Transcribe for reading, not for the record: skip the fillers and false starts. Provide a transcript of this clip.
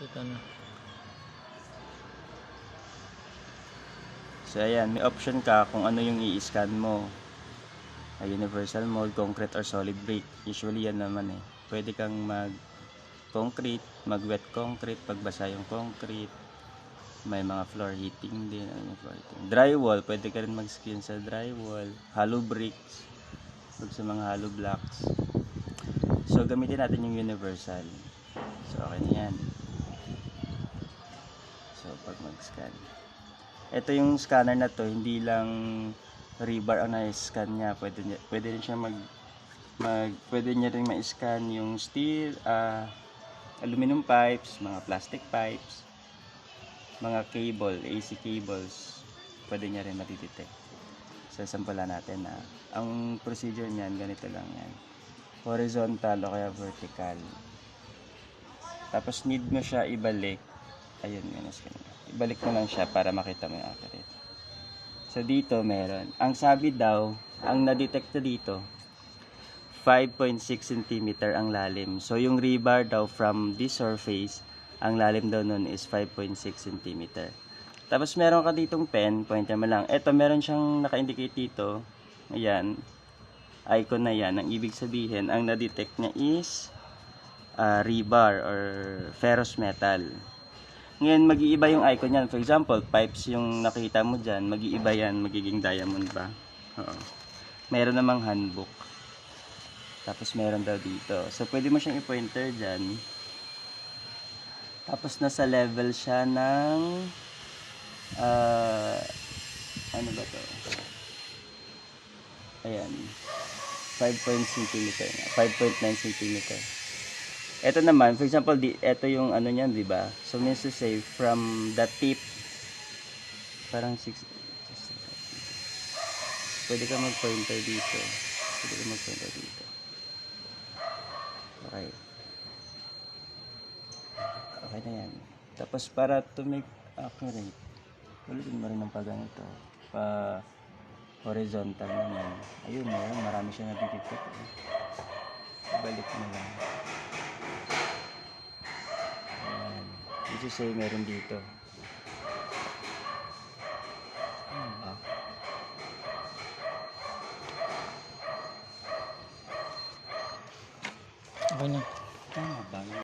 Ito na. So ayan, may option ka kung ano yung i-scan mo. Universal mold, concrete or solid brick. Usually yan naman eh. Pwede kang mag-concrete, mag-wet concrete, pagbasa yung concrete. May mga floor heating din. Ano yung floor heating? Drywall, pwede ka rin mag-scan sa drywall. Hollow bricks, pag sa mga hollow blocks. So gamitin natin yung universal. So okay na yan. So pag mag-scan. Ito yung scanner na to, hindi lang rebar ang na-scan niya. Pwede rin siya pwede niya rin ma-scan yung steel, aluminum pipes, mga plastic pipes, mga cable, AC cables. Pwede niya rin matidetect. So sampulan natin na ang procedure niyan ganito lang yan. Horizontal o kaya vertical. Tapos need mo siya ibalik. Ayun, ibalik mo lang siya para makita mo yung accurate. So dito meron. Ang sabi daw, ang na-detect dito, 5.6 cm ang lalim. So yung rebar daw from this surface, ang lalim daw nun is 5.6 cm. Tapos meron ka ditong pen, pointer mo lang. Ito meron siyang naka-indicate dito. Ayan. Icon na yan. Ang ibig sabihin, ang na-detect niya is rebar or ferrous metal. Ngayon, mag-iiba yung icon yan. For example, pipes yung nakita mo dyan, mag-iiba yan, magiging diamond ba? Oo. Meron namang handbook. Tapos meron daw dito. So, pwede mo siyang i-pointer dyan. Tapos, nasa level siya ng ano ba to? Ayan. 5.9 cm. Ito naman, for example, ito yung ano niyan, di ba? So, means to say, from the tip, parang 6, pwede ka mag-pointer dito. Okay. Okay na yan. Tapos, para to make accurate, ulitin mo rin ng pagganito. Horizontal naman. Ayun, marami siya natitipit. Balik mo lang. Which is say meron dito. Okay na. Tama ba?